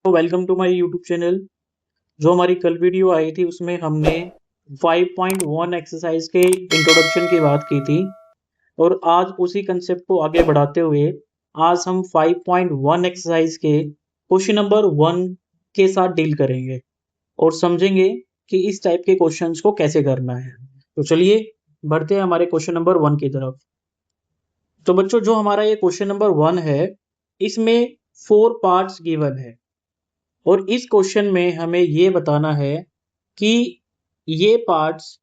Welcome to my YouTube channel. जो हमारी कल वीडियो आई थी उसमें हमने 5.1 एक्सरसाइज के इंट्रोडक्शन की बात की थी और आज उसी कंसेप्ट को आगे बढ़ाते हुए आज हम 5.1 एक्सरसाइज के क्वेश्चन नंबर 1 के साथ डील करेंगे और समझेंगे कि इस टाइप के क्वेश्चंस को कैसे करना है। तो चलिए बढ़ते हैं हमारे क्वेश्चन नंबर 1 की तरफ। तो बच्चों, जो हमारा ये क्वेश्चन नंबर 1 है इसमें 4 पार्ट्स गिवन है और इस क्वेश्चन में हमें ये बताना है कि ये पार्ट्स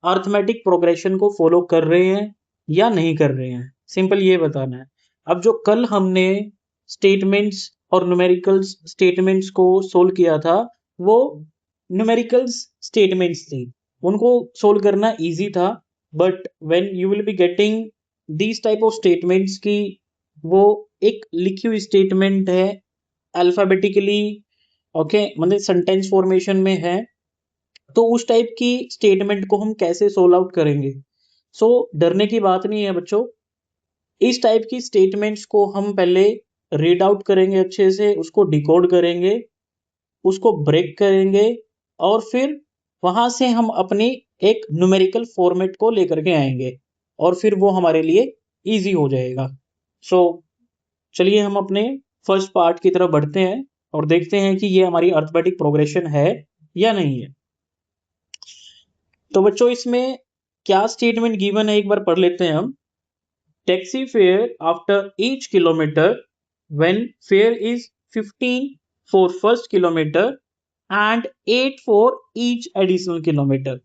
अर्थमेटिक प्रोग्रेशन को फॉलो कर रहे हैं या नहीं कर रहे हैं। सिंपल ये बताना है। अब जो कल हमने स्टेटमेंट्स और न्यूमेरिकल्स स्टेटमेंट्स को सोल्व किया था वो न्यूमेरिकल्स स्टेटमेंट्स थी, उनको सोल्व करना इजी था। But when you will be getting these type of statements की वो एक लिखी हुई स्टेटमेंट है, अल्फाबेटिकली ओके, मतलब सेंटेंस फॉर्मेशन में है, तो उस टाइप की स्टेटमेंट को हम कैसे सोल्व आउट करेंगे। डरने की बात नहीं है बच्चों। इस टाइप की स्टेटमेंट्स को हम पहले रीड आउट करेंगे, अच्छे से उसको डिकोड करेंगे, उसको ब्रेक करेंगे और फिर वहां से हम अपनी एक न्यूमेरिकल फॉर्मेट को लेकर के आएंगे और फिर वो हमारे लिए इजी हो जाएगा। सो चलिए हम अपने फर्स्ट पार्ट की तरफ बढ़ते हैं और देखते हैं कि ये हमारी अर्थमेटिक प्रोग्रेशन है या नहीं है। तो बच्चों, इसमें क्या स्टेटमेंट गिवन है एक बार पढ़ लेते हैं हम। Taxi fare after each kilometre when fair is 15 for first kilometre and 8 for each additional kilometre.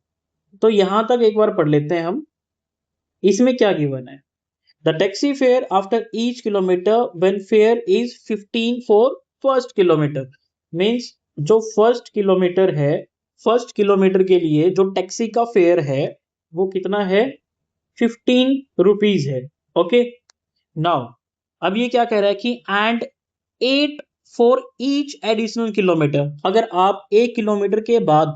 तो यहां तक एक बार पढ़ लेते हैं हम। इसमें क्या गिवन है? The taxi fare after each kilometre when fair is 15 for first kilometre means जो फर्स्ट किलोमीटर के लिए जो टैक्सी का फेयर है वो कितना है? 15 रुपीज है। ओके, नाउ अब ये क्या कह रहा है कि and 8 for each additional kilometre. अगर आप 1 किलोमीटर के बाद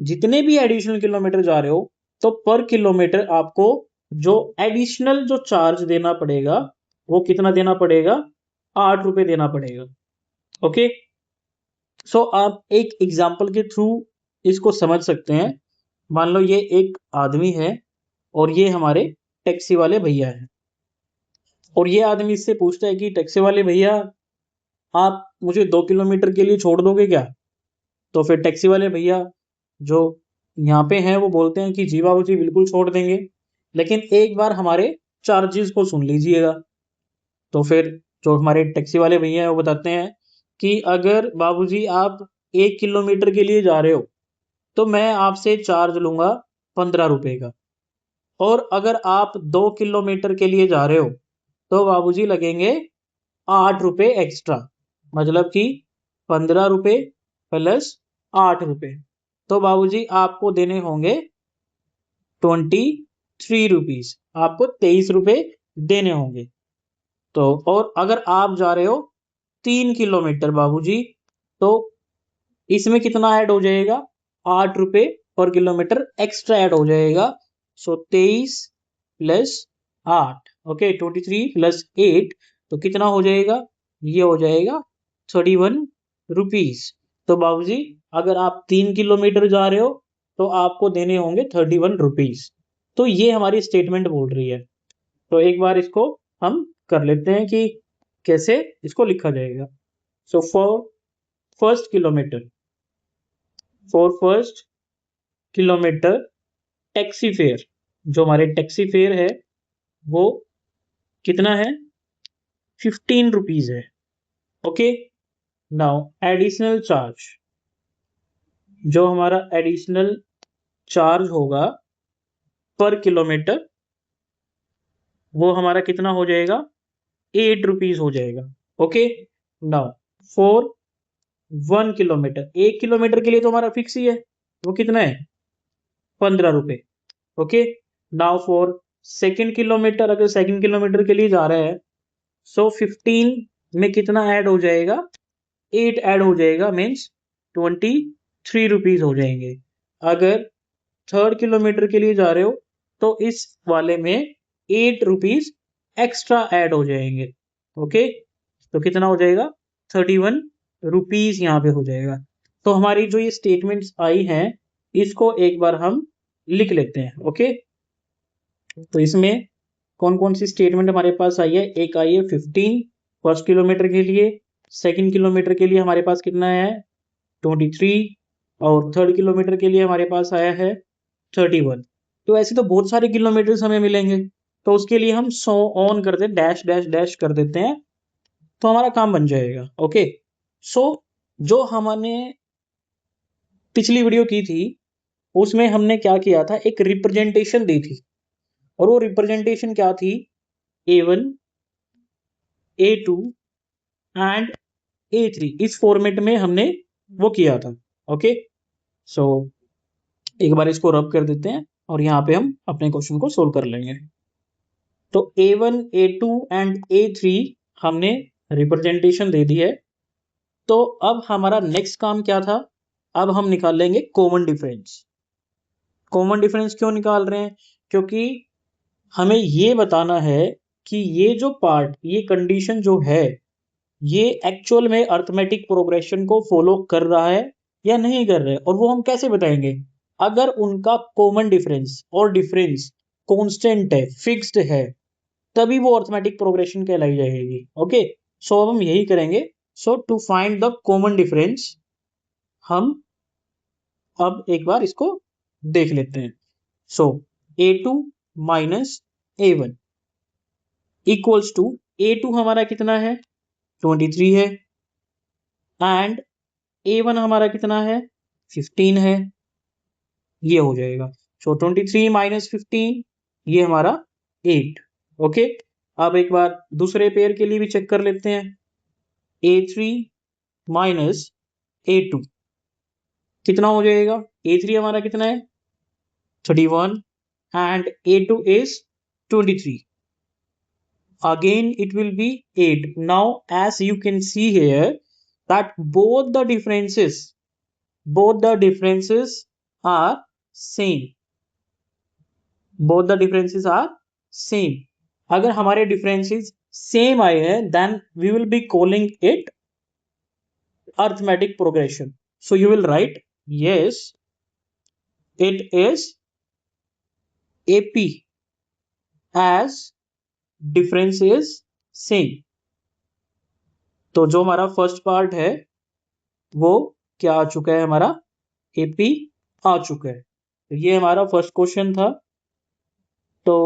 जितने भी एडिशनल किलोमीटर जा रहे हो तो पर किलोमीटर आपको जो एडिशनल जो चार्ज देना पड़ेगा वो कितना देना पड़ेगा? 8 रुपए देना पड़ेगा। ओके, आप एक एग्जाम्पल के थ्रू इसको समझ सकते हैं। मान लो ये एक आदमी है और ये हमारे टैक्सी वाले भैया हैं और ये आदमी इससे पूछता है कि टैक्सी वाले भैया, आप मुझे 2 किलोमीटर के लिए छोड़ दोगे क्या? तो फिर टैक्सी वाले भैया जो यहाँ पे हैं वो बोलते हैं कि जी बाबू जी बिल्कुल छोड़ देंगे, लेकिन एक बार हमारे चार्जेस को सुन लीजिएगा। तो फिर जो हमारे टैक्सी वाले भैया हैं वो बताते हैं कि अगर बाबूजी आप 1 किलोमीटर के लिए जा रहे हो तो मैं आपसे चार्ज लूंगा 15 रुपए का, और अगर आप 2 किलोमीटर के लिए जा रहे हो तो बाबूजी लगेंगे 8 रुपए एक्स्ट्रा, मतलब कि 15 रुपए प्लस 8 रुपए। तो बाबूजी आपको देने होंगे 23 रुपीज, आपको 23 रुपए देने होंगे। तो और अगर आप जा रहे हो 3 किलोमीटर बाबूजी, तो इसमें कितना ऐड हो जाएगा? 8 रुपए पर किलोमीटर एक्स्ट्रा ऐड हो जाएगा। 23 प्लस 8, ओके, 23 प्लस 8, तो कितना हो जाएगा? ये हो जाएगा 31 रुपीज। तो बाबूजी अगर आप 3 किलोमीटर जा रहे हो तो आपको देने होंगे 31 रुपीज। तो ये हमारी स्टेटमेंट बोल रही है। तो एक बार इसको हम कर लेते हैं कि कैसे इसको लिखा जाएगा। For first kilometre, taxi fare, जो हमारे टैक्सी फेयर है वो कितना है? 15 रुपीज है। ओके, नाउ एडिशनल चार्ज, जो हमारा एडिशनल चार्ज होगा पर किलोमीटर वो हमारा कितना हो जाएगा? 8 रुपीज हो जाएगा। Okay, now for 1 kilometre, 1 kilometre के लिए तो हमारा फिक्स ही है, वो कितना है? 15 रुपए। Okay, now for second kilometre, अगर सेकेंड किलोमीटर के लिए जा रहा है 15 में कितना ऐड हो जाएगा? 8 ऐड हो जाएगा, मीन्स 23 रुपीज हो जाएंगे। अगर थर्ड किलोमीटर के लिए जा रहे हो तो इस वाले में 8 रुपीज एक्स्ट्रा ऐड हो जाएंगे। ओके, तो कितना हो जाएगा? 31 रुपीज यहाँ पे हो जाएगा। तो हमारी जो ये स्टेटमेंट्स आई हैं इसको एक बार हम लिख लेते हैं। ओके, तो इसमें कौन कौन सी स्टेटमेंट हमारे पास आई है? एक आई है 15 फर्स्ट किलोमीटर के लिए, सेकंड किलोमीटर के लिए हमारे पास कितना है 23, और थर्ड किलोमीटर के लिए हमारे पास आया है 31। तो ऐसे तो बहुत सारे किलोमीटर्स हमें मिलेंगे, तो उसके लिए हम सो ऑन कर दें, डैश डैश डैश कर देते हैं, तो हमारा काम बन जाएगा। ओके, सो जो हमने पिछली वीडियो की थी उसमें हमने क्या किया था, एक रिप्रेजेंटेशन दी थी, और वो रिप्रेजेंटेशन क्या थी? A1, A2 एंड A3, इस फॉर्मेट में हमने वो किया था। ओके, सो एक बार इसको रब कर देते हैं और यहाँ पे हम अपने क्वेश्चन को सोल्व कर लेंगे। तो A1, A2 एंड A3 हमने रिप्रेजेंटेशन दे दी है। तो अब हमारा नेक्स्ट काम क्या था? अब हम निकाल लेंगे कॉमन डिफरेंस। कॉमन डिफरेंस क्यों निकाल रहे हैं? क्योंकि हमें ये बताना है कि ये जो पार्ट, ये कंडीशन जो है, ये एक्चुअल में अर्थमेटिक प्रोग्रेशन को फॉलो कर रहा है या नहीं कर रहा है। और वो हम कैसे बताएंगे? अगर उनका कॉमन डिफरेंस और डिफरेंस कांस्टेंट है, फिक्स्ड है, तभी वो अर्थमेटिक प्रोग्रेशन कहलाई जाएगी। ओके, सो अब हम यही करेंगे। So to find the common difference हम अब एक बार इसको देख लेते हैं। सो A2 minus A1 equals to, A2 हमारा कितना है 23 है, एंड A1 हमारा कितना है 15 है, ये हो जाएगा। सो 23 माइनस 15, ये हमारा 8। ओके, अब एक बार दूसरे पेयर के लिए भी चेक कर लेते हैं। A3 माइनस A2 कितना हो जाएगा? A3 हमारा कितना है 31 and A2 is 23. Again it will be 8. Now as you can see here that both the differences are same. Both the differences are same. अगर हमारे differences same आए हैं then we will be calling it arithmetic progression. So you will write yes, it is AP as difference is same. तो जो हमारा first part है वो क्या आ चुका है? हमारा AP आ चुका है। तो ये हमारा फर्स्ट क्वेश्चन था। तो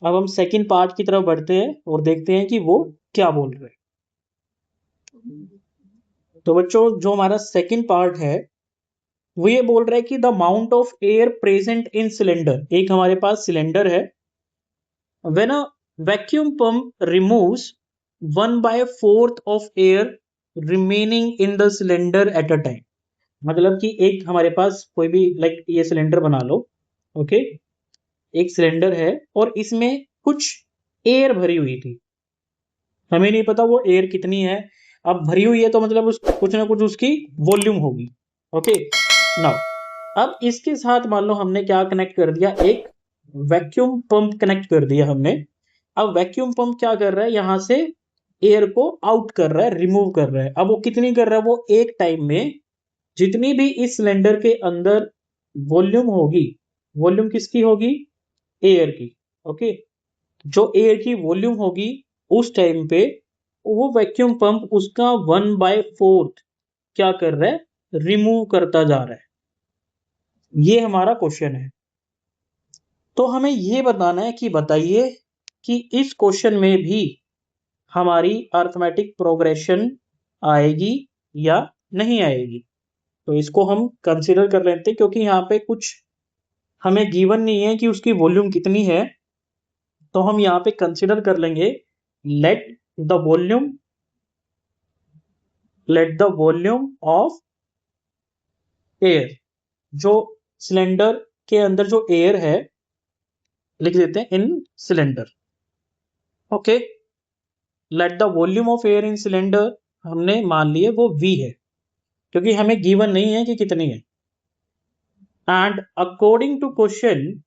अब हम सेकंड पार्ट की तरफ बढ़ते हैं और देखते हैं कि वो क्या बोल रहे हैं। तो बच्चों जो हमारा सेकंड पार्ट है वो ये बोल रहा है कि the amount of air present in cylinder, एक हमारे पास सिलेंडर है, when a vacuum pump removes 1/4 of air remaining in the cylinder at a time. मतलब कि एक हमारे पास कोई भी लाइक ये सिलेंडर बना लो। ओके, एक सिलेंडर है और इसमें कुछ एयर भरी हुई थी, हमें नहीं पता वो एयर कितनी है। अब भरी हुई है तो मतलब उस कुछ ना कुछ उसकी वॉल्यूम होगी। ओके, नाउ अब इसके साथ मान लो हमने क्या कनेक्ट कर दिया, एक वैक्यूम पंप कनेक्ट कर दिया हमने। अब वैक्यूम पंप क्या कर रहा है, यहां से एयर को आउट कर रहा है, रिमूव कर रहा है। अब वो कितनी कर रहा है? वो एक टाइम में जितनी भी इस सिलेंडर के अंदर वॉल्यूम होगी, वॉल्यूम किसकी होगी? एयर की। ओके, जो एयर की वॉल्यूम होगी उस टाइम पे वो वैक्यूम पंप उसका 1/4 क्या कर रहा है? रिमूव करता जा रहा है। ये हमारा क्वेश्चन है। तो हमें ये बताना है कि बताइए कि इस क्वेश्चन में भी हमारी अर्थमेटिक प्रोग्रेशन आएगी या नहीं आएगी। तो इसको हम कंसीडर कर लेते हैं, क्योंकि यहाँ पे कुछ हमें गिवन नहीं है कि उसकी वॉल्यूम कितनी है। तो हम यहाँ पे कंसीडर कर लेंगे let the volume of air, जो सिलेंडर के अंदर जो एयर है लिख देते हैं इन cylinder. Okay, let the volume of air in cylinder हमने मान लिए वो V है, क्योंकि हमें गिवन नहीं है कि कितनी है। एंड अकॉर्डिंग टू क्वेश्चन,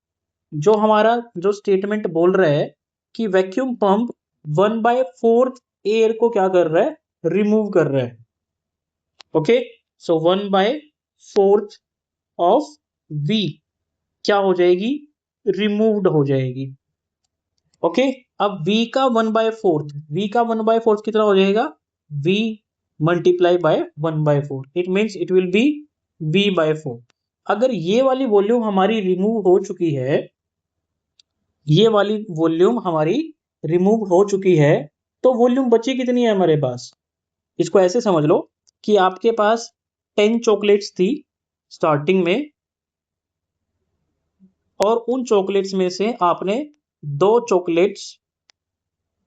जो हमारा जो स्टेटमेंट बोल रहा है कि वैक्यूम पंप 1/4 एयर को क्या कर रहा है? रिमूव कर रहा है। ओके, सो 1/4 ऑफ v क्या हो जाएगी, रिमूव्ड हो जाएगी। ओके, अब v का 1/4, v का 1/4 कितना हो जाएगा, v multiply by 1/4, it means it will B v/4। अगर ये वाली वॉल्यूम हमारी रिमूव हो चुकी है, ये वाली वॉल्यूम हमारी रिमूव हो चुकी है, तो वॉल्यूम बची कितनी है हमारे पास। इसको ऐसे समझ लो कि आपके पास 10 चॉकलेट्स थी स्टार्टिंग में, और उन चॉकलेट्स में से आपने 2 चॉकलेट्स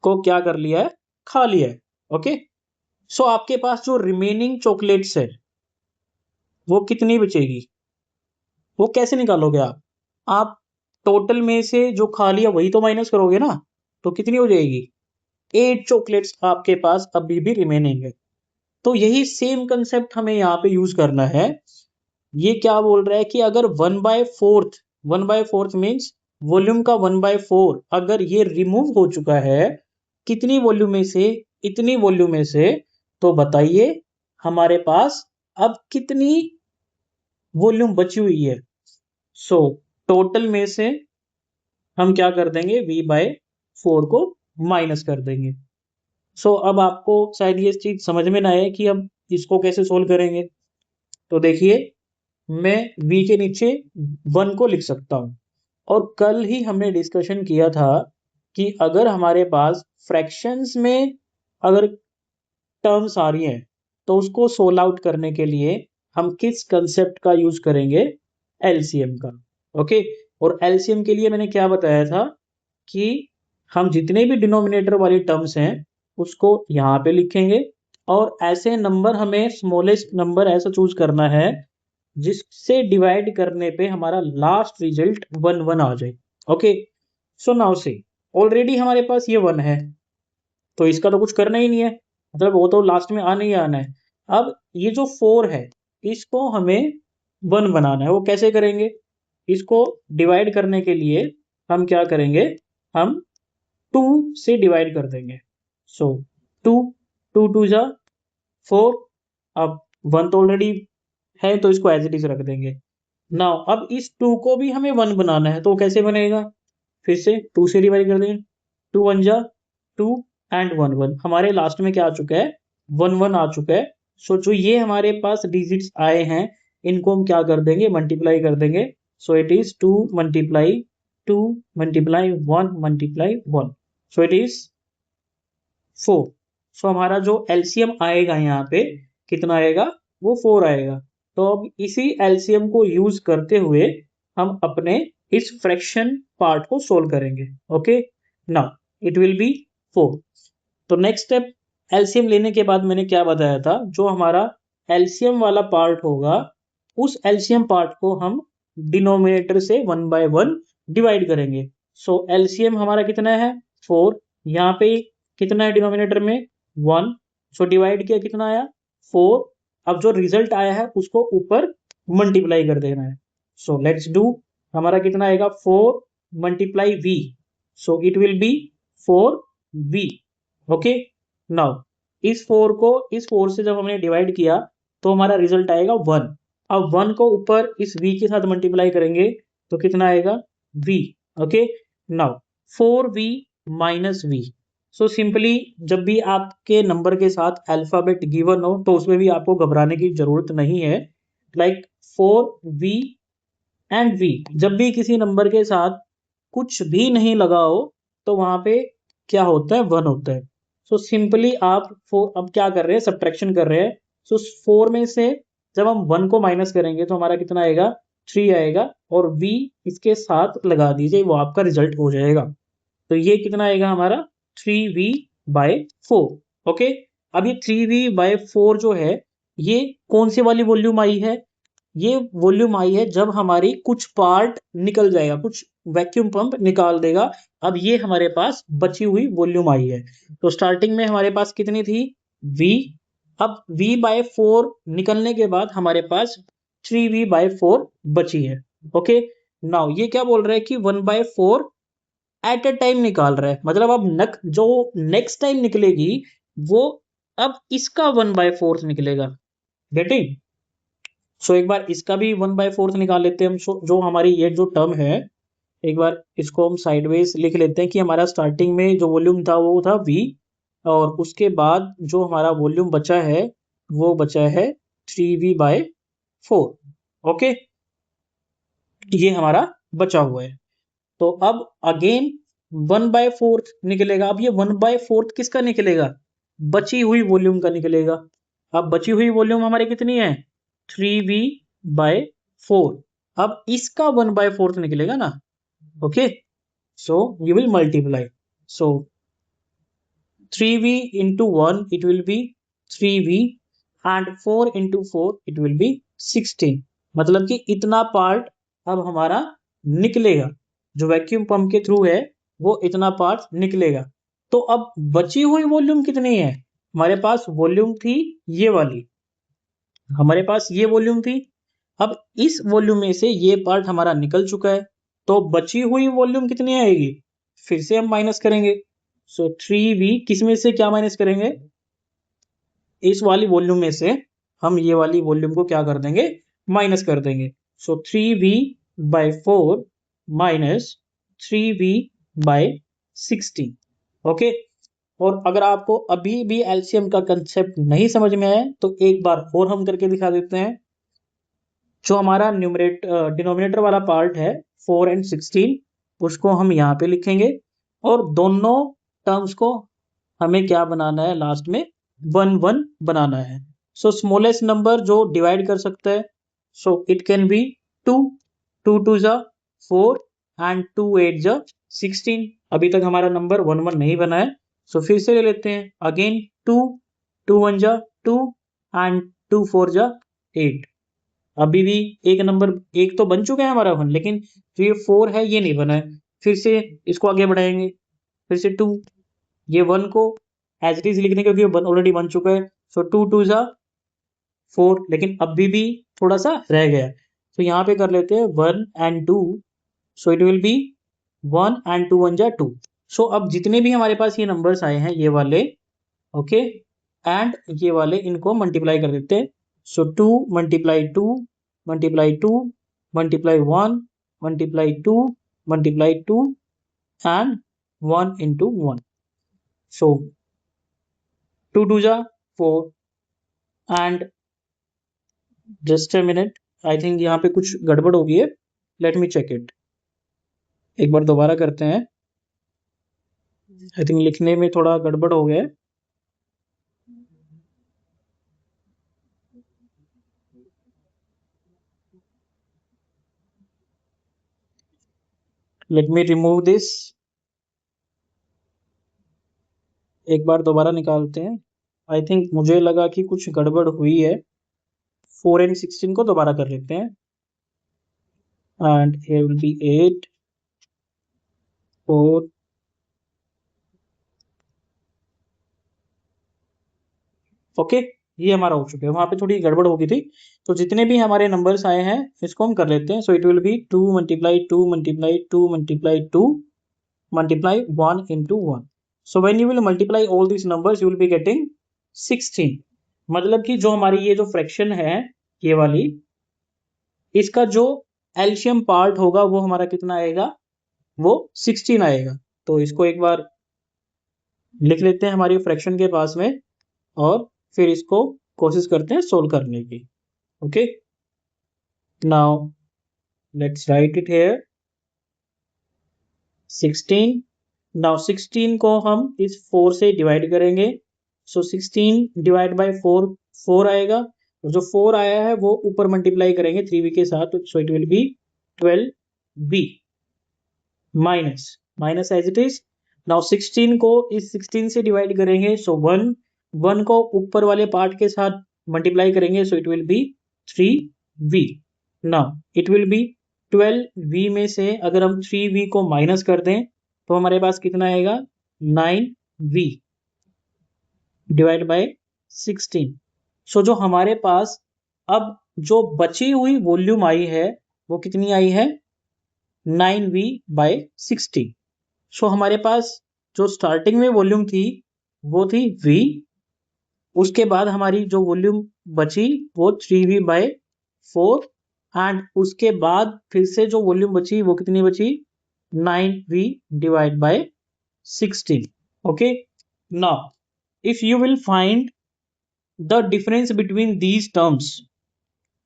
को क्या कर लिया है, खा लिया है। ओके, सो आपके पास जो रिमेनिंग चॉकलेट्स है वो कितनी बचेगी, वो कैसे निकालोगे आप टोटल में से जो खा लिया वही तो माइनस करोगे ना, तो कितनी हो जाएगी, 8 चॉकलेट्स आपके पास अभी भी रिमेनिंग है। तो यही सेम कंसेप्ट हमें यहाँ पे यूज करना है। ये क्या बोल रहा है कि अगर 1/4 मीन्स वॉल्यूम का 1/4 अगर ये रिमूव हो चुका है, कितनी वॉल्यूम में से, इतनी वॉल्यूम में से, तो बताइए हमारे पास अब कितनी वॉल्यूम बची हुई है। सो टोटल में से हम क्या कर देंगे, v/4 को माइनस कर देंगे। सो अब आपको शायद ये चीज समझ में ना आए कि अब इसको कैसे सोल्व करेंगे। तो देखिए, मैं v के नीचे 1 को लिख सकता हूं, और कल ही हमने डिस्कशन किया था कि अगर हमारे पास फ्रैक्शंस में अगर टर्म्स आ रही हैं तो उसको सोल्व आउट करने के लिए हम किस कंसेप्ट का यूज करेंगे, एलसीएम का। ओके, और एलसीएम के लिए मैंने क्या बताया था कि हम जितने भी डिनोमिनेटर वाली टर्म्स हैं उसको यहाँ पे लिखेंगे, और ऐसे नंबर हमें स्मॉलेस्ट नंबर ऐसा चूज करना है जिससे डिवाइड करने पे हमारा लास्ट रिजल्ट 1 आ जाए। ओके, सो नाउ से ऑलरेडी हमारे पास ये 1 है, तो इसका तो कुछ करना ही नहीं है, मतलब वो तो लास्ट में आना ही आना है। अब ये जो 4 है इसको हमें 1 बनाना है, वो कैसे करेंगे, इसको डिवाइड करने के लिए हम क्या करेंगे, हम 2 से डिवाइड कर देंगे। सो 2 2 2 जा 4, अब 1 तो ऑलरेडी है तो इसको एज इट इज रख देंगे। नाउ अब इस 2 को भी हमें 1 बनाना है, तो कैसे बनेगा, फिर से 2 से डिवाइड कर देंगे, 2 1 जा 2 एंड 1 1, हमारे लास्ट में क्या आ चुका है, 1 1 आ चुका है। सो जो ये हमारे पास डिजिट्स आए हैं इनको हम क्या कर देंगे, मल्टीप्लाई कर देंगे। So it is 2 multiply 2 multiply 1 multiply 1, so it is 4। सो हमारा जो एलसीएम आएगा यहाँ पे कितना आएगा, वो 4 आएगा। तो अब इसी एलसीएम को यूज करते हुए हम अपने इस फ्रैक्शन पार्ट को सोल्व करेंगे। Okay, now it will B 4। तो नेक्स्ट स्टेप, एलसीएम लेने के बाद मैंने क्या बताया था, जो हमारा एलसीएम वाला पार्ट होगा उस एलसीएम पार्ट को हम डिनोमिनेटर से 1/1 डिवाइड करेंगे। सो एलसीएम हमारा कितना है, 4, यहाँ पे कितना है डिनोमिनेटर में, 1, सो डिवाइड किया कितना आया, 4। अब जो रिजल्ट आया है उसको ऊपर मल्टीप्लाई कर देना है। सो लेट्स डू, हमारा कितना आएगा, 4 multiply v, so it will be 4v। Okay, now इस 4 को इस 4 से जब हमने डिवाइड किया तो हमारा रिजल्ट आएगा 1। अब 1 को ऊपर इस v के साथ मल्टीप्लाई करेंगे तो कितना आएगा, v। Okay, now 4v minus v। So simply जब भी आपके नंबर के साथ अल्फाबेट गिवन हो तो उसमें भी आपको घबराने की जरूरत नहीं है। लाइक 4v एंड v, जब भी किसी नंबर के साथ कुछ भी नहीं लगा हो तो वहां पे क्या होता है, 1 होता है। सो सिंपली आप अब क्या कर रहे हैं, सब्ट्रैक्शन कर रहे हैं। सो 4 में से जब हम 1 को माइनस करेंगे तो हमारा कितना आएगा, 3 आएगा, और v इसके साथ लगा दीजिए, वो आपका रिजल्ट हो जाएगा। तो ये कितना आएगा हमारा, 3v/4। ओके, अब ये 3v/4 जो है ये कौन सी वाली वॉल्यूम आई है, ये वॉल्यूम आई है जब हमारी कुछ पार्ट निकल जाएगा, कुछ वैक्यूम पंप निकाल देगा। अब ये हमारे पास बची हुई वॉल्यूम आई है। तो स्टार्टिंग में हमारे पास कितनी थी, v, अब v/4 निकलने के बाद हमारे पास 3v/4 बची है। ओके, नाउ ये क्या बोल रहा है कि 1/4 एट अ टाइम निकाल रहा है, मतलब अब जो नेक्स्ट टाइम निकलेगी वो अब इसका 1/4 निकलेगा। गेटिंग? सो एक बार इसका भी 1/4 निकाल लेते हैं हम। जो हमारी ये जो टर्म है, एक बार इसको हम साइडवेज लिख लेते हैं कि हमारा स्टार्टिंग में जो वॉल्यूम था वो था v, और उसके बाद जो हमारा वॉल्यूम बचा है वो बचा है 3v/4। ओके, ये हमारा बचा हुआ है। तो अब अगेन 1/4 निकलेगा। अब ये 1/4 किसका निकलेगा? बची हुई वॉल्यूम का निकलेगा। अब बची हुई वॉल्यूम हमारी कितनी है? 3v/4। अब इसका 1/4 निकलेगा ना। Okay, so you will multiply. So 3v into 1 it will be 3v, and 4 into 4 it will be 16। मतलब कि इतना पार्ट अब हमारा निकलेगा, जो वैक्यूम पंप के थ्रू है वो इतना पार्ट निकलेगा। तो अब बची हुई वॉल्यूम कितनी है? हमारे पास वॉल्यूम थी ये वाली, हमारे पास ये वॉल्यूम थी। अब इस वॉल्यूम में से ये पार्ट हमारा निकल चुका है, तो बची हुई वॉल्यूम कितनी आएगी? फिर से हम माइनस करेंगे। सो 3v किस में से क्या माइनस करेंगे? इस वाली वॉल्यूम में से हम ये वाली वॉल्यूम को क्या कर देंगे? माइनस कर देंगे। सो 3v/4 माइनस 3v/16। ओके, और अगर आपको अभी भी एलसीएम का कंसेप्ट नहीं समझ में आया तो एक बार और हम करके दिखा देते हैं। जो हमारा डिनोमिनेटर वाला पार्ट है 4 और 16, उसको हम यहाँ पे लिखेंगे, और दोनों टर्म्स को हमें क्या बनाना है? लास्ट में 1 1 बनाना है। सो स्मॉलेस्ट नंबर जो डिवाइड कर सकता है, सो इट कैन बी 2। 2 2 जा 4 एंड 2 8 जा 16। अभी तक हमारा नंबर 1 1 नहीं बना है, सो फिर से ले लेते हैं। अगेन 2 2 1 जा 2 एंड 2 4 जा 8। अभी भी एक नंबर, एक तो बन चुका है हमारा 1, लेकिन जो ये 4 है ये नहीं बना है। फिर से इसको आगे बढ़ाएंगे, फिर से 2, ये 1 को एज इट इज लिखने क्योंकि ये ऑलरेडी बन चुका है। सो 2 2 जा 4, लेकिन अभी भी थोड़ा सा रह गया, तो यहाँ पे कर लेते हैं 1 and 2। So it will B 1 and 2 1 जा 2। सो अब जितने भी हमारे पास ये नंबर्स आए हैं ये वाले, ओके, एंड ये वाले, इनको मल्टीप्लाई कर देते हैं। So 2 multiply 2 multiply 2 multiply 1 multiply 2 multiply 2 and 1 into 1। So 2 2 जा 4 and just a minute, I think यहाँ पे कुछ गड़बड़ हो गई है। Let me check it. एक बार दोबारा करते हैं। आई थिंक लिखने में थोड़ा गड़बड़ हो गया है। Let me remove this. एक बार दोबारा निकालते हैं। आई थिंक मुझे लगा कि कुछ गड़बड़ हुई है। 4 and 16 को दोबारा कर लेते हैं। And here will be 8 4 okay, ये हमारा हो चुका है। वहां पे थोड़ी गड़बड़ हो गई थी। तो जितने भी हमारे नंबर्स आए हैं इसको हम कर लेते हैं। सो it will B 2 multiply 2 multiply 2 multiply 2 multiply 1 into 1। So when you will multiply all this numbers you will be getting 16। मतलब कि जो हमारी ये जो फ्रैक्शन है ये वाली, इसका जो एलसीएम पार्ट होगा वो हमारा कितना आएगा? वो 16 आएगा। तो इसको एक बार लिख लेते हैं हमारी फ्रैक्शन के पास में, और फिर इसको कोशिश करते हैं सोल्व करने की। Okay, now let's write it here 16। Now 16 को हम इस 4 से डिवाइड करेंगे। सो 16 डिवाइड बाय 4 4 आएगा, और जो 4 आया है वो ऊपर मल्टीप्लाई करेंगे 3v के साथ। So it will be 12v minus minus as it is. Now 16 को इस 16 से डिवाइड करेंगे। सो 1 1 को ऊपर वाले पार्ट के साथ मल्टीप्लाई करेंगे। सो it will B 3v। Now it will be 12v में से अगर हम 3v को माइनस कर दें तो हमारे पास कितना आएगा? 9v divide by 16। सो जो हमारे पास अब जो बची हुई वॉल्यूम आई है वो कितनी आई है? 9v/16। सो हमारे पास जो स्टार्टिंग में वॉल्यूम थी वो थी v, उसके बाद हमारी जो वॉल्यूम बची वो 3v/4 एंड उसके बाद फिर से जो वॉल्यूम बची वो कितनी बची 9v/16. Okay, now if you will find the difference between these terms,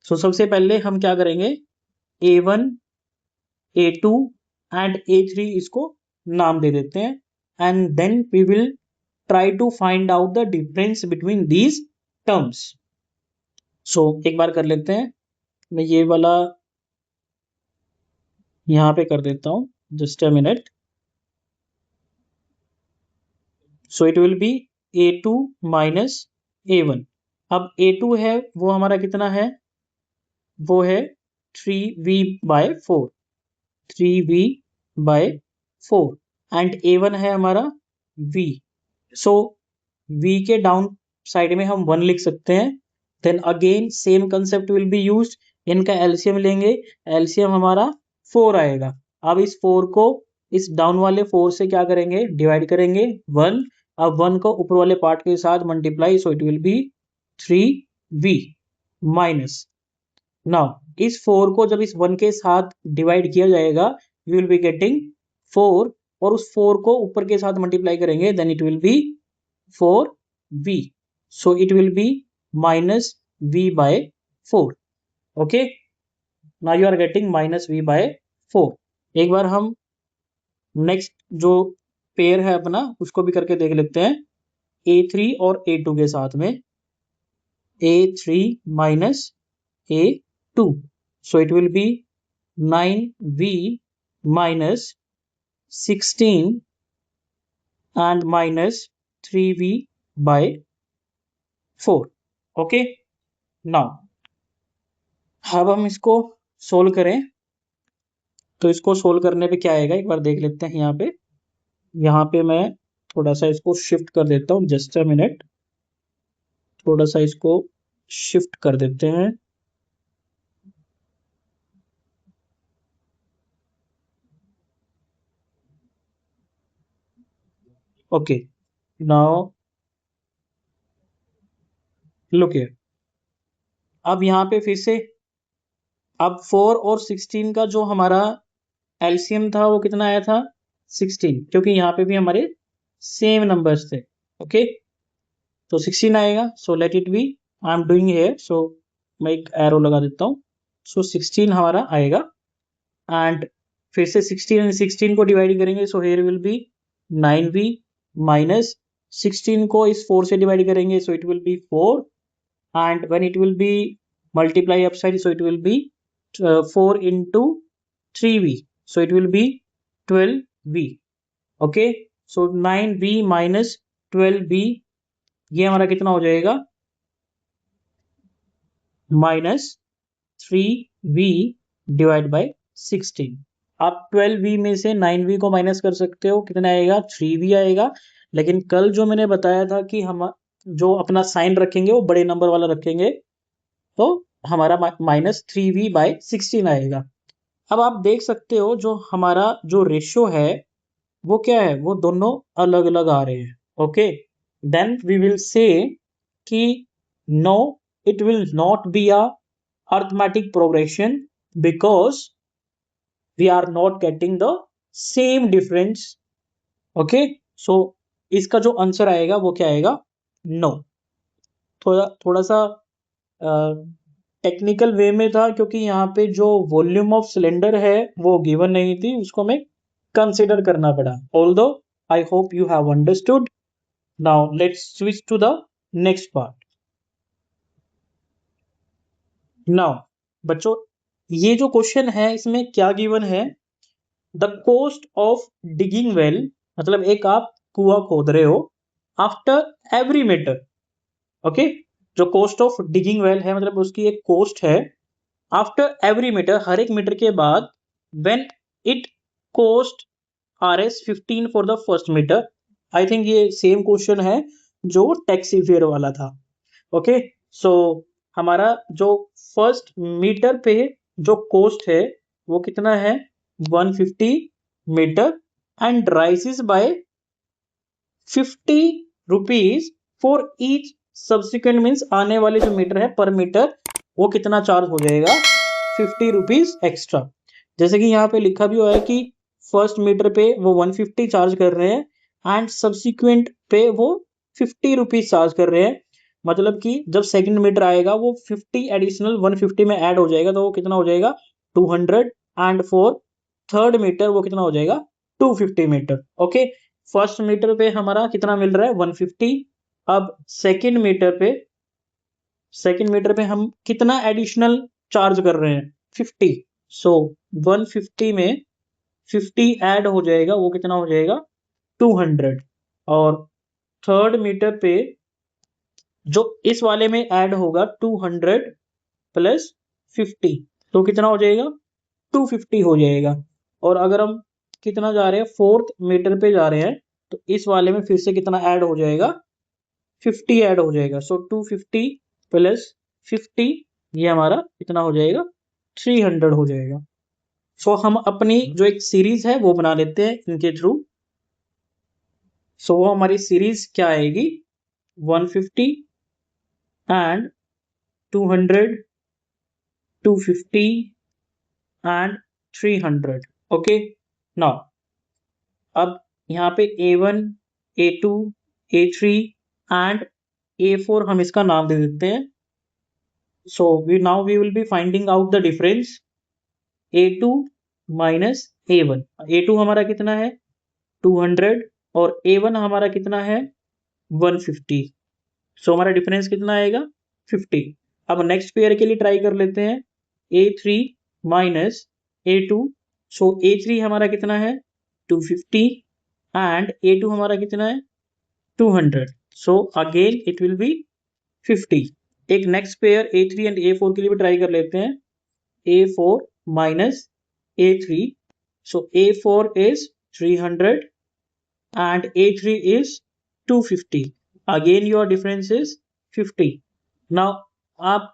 so सबसे पहले हम क्या करेंगे a1 a2 एंड a3 इसको नाम दे देते हैं and then we will try to find out the difference between these terms. So एक बार कर लेते हैं. मैं ये वाला यहाँ पे कर देता हूँ. Just a minute. So it will B a2 minus a1. अब a2 है वो हमारा कितना है, वो है 3v/4 एंड a1 है हमारा v. सो v के डाउन साइड में हम 1 लिख सकते हैं. Then again same concept will be used. इनका एलसीएम लेंगे, एलसीएम हमारा 4 आएगा. अब इस 4 को इस डाउन वाले 4 से क्या करेंगे, डिवाइड करेंगे 1. अब 1 को ऊपर वाले पार्ट के साथ multiply, so it will B 3v minus. Now इस 4 को जब इस 1 के साथ डिवाइड किया जाएगा यू विल बी गेटिंग 4 और उस 4 को ऊपर के साथ मल्टीप्लाई करेंगे then it will be 4v. So it will be minus v/4. Okay, now you are getting minus v/4. एक बार हम नेक्स्ट जो पेयर है अपना उसको भी करके देख लेते हैं a3 और a2 के साथ में. a3 minus a2, so it will be 9v minus 16 and minus 3v/4. okay, now अब हम इसको सोल्व करें तो इसको सोल्व करने पे क्या आएगा एक बार देख लेते हैं. यहाँ पे मैं थोड़ा सा इसको शिफ्ट कर देता हूँ. Just a minute. थोड़ा सा इसको शिफ्ट कर देते हैं. Okay, now look here. अब यहाँ पे फिर से अब 4 और 16 का जो हमारा एलसीएम था वो कितना आया था 16, क्योंकि यहाँ पे भी हमारे सेम नंबर्स थे. ओके, तो 16 आएगा. So let it be, I am doing here. So मैं एक एरो लगा देता हूँ. सो 16 हमारा आएगा एंड फिर से 16 एंड 16 को डिवाइड करेंगे. So here will be 9v minus 16 को इस 4 से डिवाइड करेंगे. सो it will B 4 and when it will be multiply upside, so it will be 4 into 3v, so it will be 12v. okay, so 9v minus 12v ये हमारा कितना हो जाएगा minus 3v divide by 16. आप 12v में से 9v को minus कर सकते हो, कितना आएगा 3v आएगा. लेकिन कल जो मैंने बताया था कि हम जो अपना साइन रखेंगे वो बड़े नंबर वाला रखेंगे तो हमारा माइनस 3v/16 आएगा. अब आप देख सकते हो जो हमारा जो रेशियो है वो क्या है, वो दोनों अलग अलग आ रहे हैं. Okay, then we will say कि no it will not be a arithmetic progression because we are not getting the same difference. Okay, so इसका जो आंसर आएगा वो क्या आएगा नो. थोड़ा सा टेक्निकल वे में था क्योंकि यहाँ पे जो वॉल्यूम ऑफ सिलेंडर है वो गिवन नहीं थी, उसको हमें कंसिडर करना पड़ा. Although I hope you have understood. Now let's switch to the next part. Now बच्चों ये जो क्वेश्चन है इसमें क्या गिवन है, the cost of digging well, मतलब एक आप कुआं खोद रहे हो आफ्टर एवरी मीटर. ओके, जो कोस्ट ऑफ डिगिंग वेल है मतलब उसकी एक कोस्ट है आफ्टर एवरी मीटर, हर एक मीटर के बाद. When it cost Rs 15 for the first metre. I think ये सेम क्वेश्चन है जो टैक्सी फेयर वाला था. ओके, सो हमारा जो फर्स्ट मीटर पे जो कोस्ट है वो कितना है 150 metre and rises by 50 rupees for each subsequent means आने वाले जो मीटर है पर मीटर वो कितना चार्ज हो जाएगा, 50 रुपीज एक्स्ट्रा। जैसे कि यहाँ पे लिखा भी हुआ है कि फर्स्ट मीटर पे वो 150 चार्ज कर रहे हैं एंड सब्सिक्वेंट पे वो 50 रुपीज चार्ज कर रहे हैं। मतलब कि जब सेकंड मीटर आएगा वो 50 एडिशनल 150 में ऐड हो जाएगा, तो वो कितना हो जाएगा 200 एंड फॉर थर्ड मीटर वो कितना हो जाएगा 250 मीटर। ओके, फर्स्ट मीटर पे हमारा कितना मिल रहा है 150। अब सेकंड मीटर पे हम कितना एडिशनल चार्ज कर रहे हैं 50। सो 150 में 50 ऐड हो जाएगा, वो कितना हो जाएगा 200। और थर्ड मीटर पे जो इस वाले में ऐड होगा 200 प्लस 50, तो कितना हो जाएगा 250 हो जाएगा। और अगर हम कितना जा रहे हैं फोर्थ मीटर पे जा रहे हैं, तो इस वाले में फिर से कितना ऐड हो जाएगा 50 ऐड हो जाएगा। सो 250 प्लस 50 ये हमारा कितना हो जाएगा 300 हो जाएगा। सो हम अपनी जो एक सीरीज है वो बना लेते हैं इनके थ्रू। सो वो हमारी सीरीज क्या आएगी 150 एंड 200 250 एंड 300। ओके, नाउ अब यहाँ पे A1 A2 A3 and A4 हम इसका नाम दे देते हैं। So we will be finding out the difference A2 minus A1। A2 हमारा कितना है 200 और A1 हमारा कितना है 150। सो हमारा डिफरेंस कितना आएगा 50। अब नेक्स्ट पेयर के लिए ट्राई कर लेते हैं A3 माइनस A2। सो A3 हमारा कितना है 250 एंड A2 हमारा कितना है 200। So again it will B 50। एक next pair A3 and A4 के लिए भी ट्राई कर लेते हैं A4 minus A3। So A4 is 300 and A3 is 250. Again your difference is 50. Now आप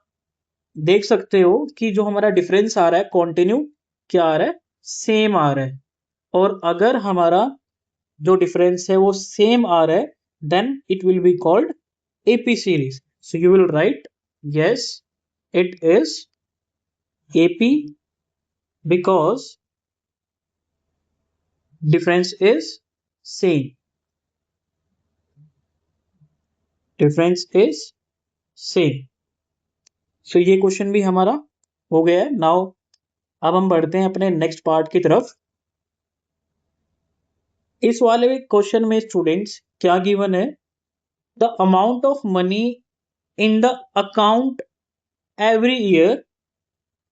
देख सकते हो कि जो हमारा डिफरेंस आ रहा है कॉन्टिन्यू क्या आ रहा है सेम आ रहा है। और अगर हमारा जो डिफरेंस है वो सेम आ रहा है then it will be called AP series. So you will write yes it is AP because difference is same. Difference is same. So ये क्वेश्चन भी हमारा हो गया है। नाउ अब हम बढ़ते हैं अपने नेक्स्ट पार्ट की तरफ। इस वाले क्वेश्चन में स्टूडेंट्स क्या गिवन है, the amount of money in the account every year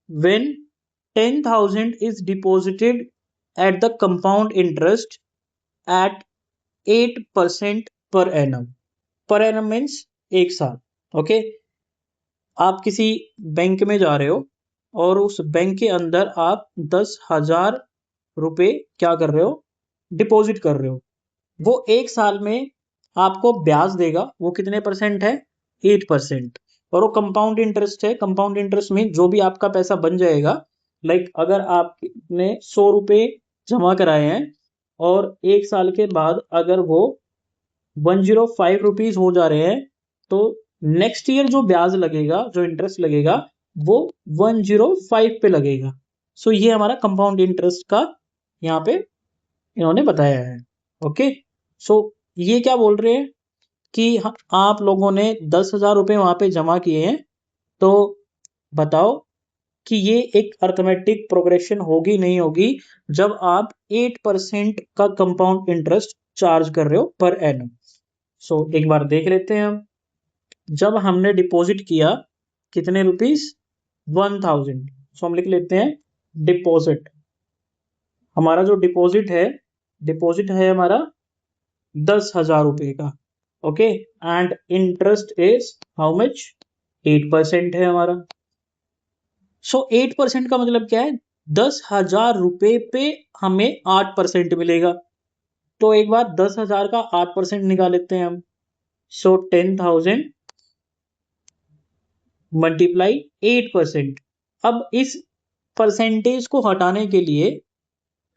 when 10,000 is deposited at the compound interest eight 8% per annum. Per annum means एक साल। ओके, आप किसी बैंक में जा रहे हो और उस बैंक के अंदर आप 10,000 रुपए क्या कर रहे हो डिपॉजिट कर रहे हो। वो एक साल में आपको ब्याज देगा, वो कितने परसेंट है 8%। और वो कंपाउंड इंटरेस्ट है। कंपाउंड इंटरेस्ट में जो भी आपका पैसा बन जाएगा, लाइक अगर आपने 100 रुपए जमा कराए हैं और एक साल के बाद अगर वो 105 रुपीज हो जा रहे हैं, तो नेक्स्ट ईयर जो ब्याज लगेगा, जो इंटरेस्ट लगेगा वो 105 पे लगेगा। सो ये हमारा कंपाउंड इंटरेस्ट का यहाँ पे इन्होंने बताया है। ओके, सो ये क्या बोल रहे हैं कि आप लोगों ने 10,000 रुपए वहां पे जमा किए हैं, तो बताओ कि ये एक अर्थमेटिक प्रोग्रेशन होगी नहीं होगी जब आप 8% का कंपाउंड इंटरेस्ट चार्ज कर रहे हो पर एनम। सो एक बार देख लेते हैं हम। जब हमने डिपॉजिट किया कितने रुपीस 1000, सो हम लिख लेते हैं डिपॉजिट। हमारा जो डिपॉजिट है हमारा 10,000 रुपए का। Okay, and interest is how much 8% है हमारा। सो 8% का मतलब क्या है 10,000 रुपए पे हमें 8% मिलेगा। तो एक बार 10,000 का 8% निकाल लेते हैं हम। सो 10,000 मल्टीप्लाई 8%। अब इस परसेंटेज को हटाने के लिए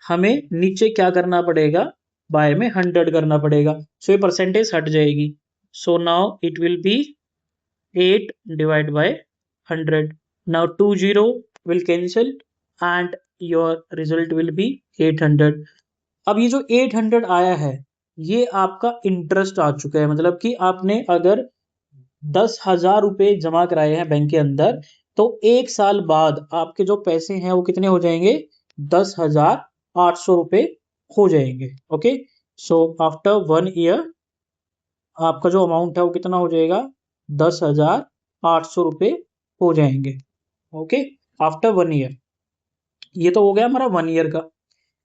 हमें नीचे क्या करना पड़ेगा, बाय में 100 करना पड़ेगा। सो ये परसेंटेज हट जाएगी। So now it will B 8 divided by 100. Now 20 will cancel and your result will be 800. अब ये जो 800 आया है ये आपका इंटरेस्ट आ चुका है, मतलब कि आपने अगर 10,000 रुपये जमा कराए हैं बैंक के अंदर तो एक साल बाद आपके जो पैसे हैं वो कितने हो जाएंगे, 10,800 रुपये हो जाएंगे। ओके, सो आफ्टर 1 ईयर आपका जो अमाउंट है वो कितना हो जाएगा, 10,800 रुपये हो जाएंगे। Okay, after 1 year. ये तो हो गया हमारा 1 ईयर का।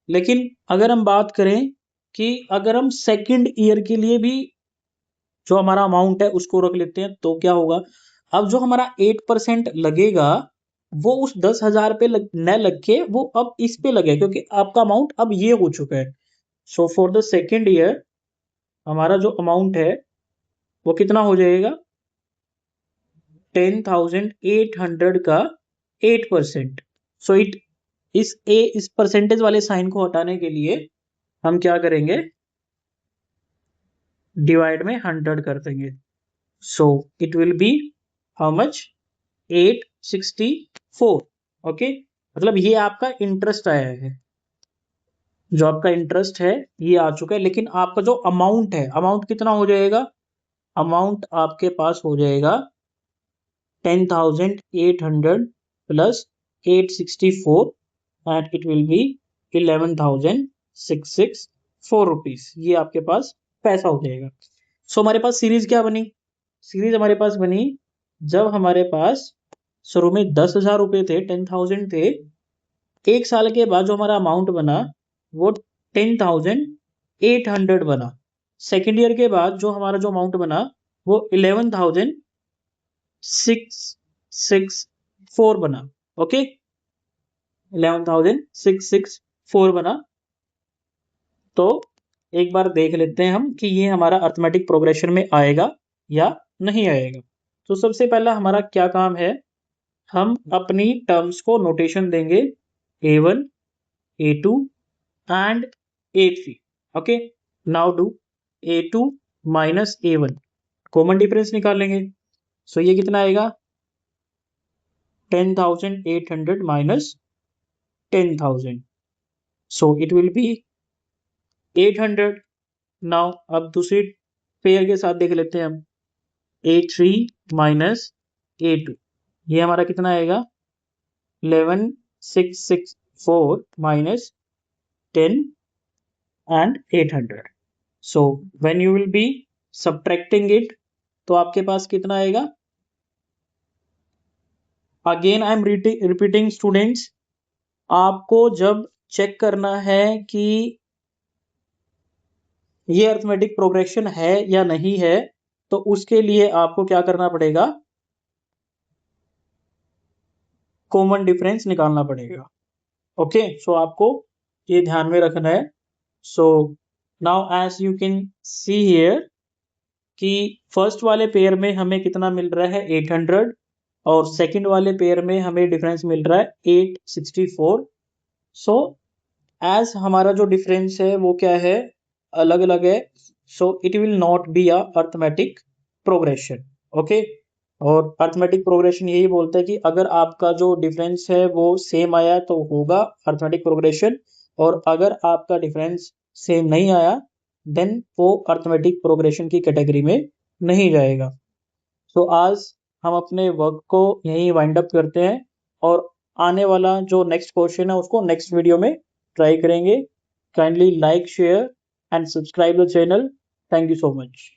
लेकिन अगर हम बात करें कि अगर हम सेकंड ईयर के लिए भी जो हमारा अमाउंट है उसको रख लेते हैं तो क्या होगा, अब जो हमारा 8% लगेगा वो उस 10,000 पे न लग के वो अब इस पे लगे, क्योंकि आपका अमाउंट अब ये हो चुका है। So for the second year हमारा जो अमाउंट है वो कितना हो जाएगा, 10,800 का 8%। सो इस परसेंटेज वाले साइन को हटाने के लिए हम क्या करेंगे, डिवाइड में 100 कर देंगे। सो it will B how much, 864। Okay, मतलब ये आपका इंटरेस्ट आया है, जो आपका इंटरेस्ट है ये आ चुका है। लेकिन आपका जो अमाउंट है, अमाउंट कितना हो जाएगा, अमाउंट आपके पास हो जाएगा 10,800 plus 864 and it will B 11,664 rupees. ये आपके पास पैसा हो जाएगा। सो हमारे पास सीरीज क्या बनी, सीरीज हमारे पास बनी जब हमारे पास शुरू में 10,000 रुपये थे, 10,000 थे, एक साल के बाद जो हमारा अमाउंट बना वो 10,800 बना। सेकेंड ईयर के बाद जो हमारा जो अमाउंट बना वो 11,664 बना। ओके, 11,664 बना। तो एक बार देख लेते हैं हम कि ये हमारा अर्थमेटिक प्रोग्रेशन में आएगा या नहीं आएगा। तो सबसे पहला हमारा क्या काम है, हम अपनी टर्म्स को नोटेशन देंगे A1, A2 and A3। Okay, now do A2 minus A1, common difference निकालेंगे। सो ये कितना आएगा, 10,800 minus 10,000, so it will B 800। Now अब दूसरी पेयर के साथ देख लेते हैं हम, A3 माइनस A2, ये हमारा कितना आएगा, 11,664 minus 10 and 800। So when you will be subtracting it तो आपके पास कितना आएगा, again I am repeating students, आपको जब चेक करना है कि ये अर्थमेटिक प्रोग्रेशन है या नहीं है तो उसके लिए आपको क्या करना पड़ेगा, कॉमन डिफरेंस निकालना पड़ेगा। ओके, सो आपको ये ध्यान में रखना है। So now as you can see here कि फर्स्ट वाले पेयर में हमें कितना मिल रहा है, 800, और सेकंड वाले पेयर में हमें डिफरेंस मिल रहा है 864। सो एज हमारा जो डिफरेंस है वो क्या है, अलग अलग है, सो it will not be a arithmetic progression. Okay, और अर्थमेटिक प्रोग्रेशन यही बोलता है कि अगर आपका जो डिफरेंस है वो सेम आया तो होगा अर्थमेटिक प्रोग्रेशन, और अगर आपका डिफरेंस सेम नहीं आया देन वो अर्थमेटिक प्रोग्रेशन की कैटेगरी में नहीं जाएगा। तो आज हम अपने वर्क को यहीं वाइंड अप करते हैं और आने वाला जो नेक्स्ट क्वेश्चन है उसको नेक्स्ट वीडियो में ट्राई करेंगे। Kindly like, share and subscribe the channel. Thank you so much.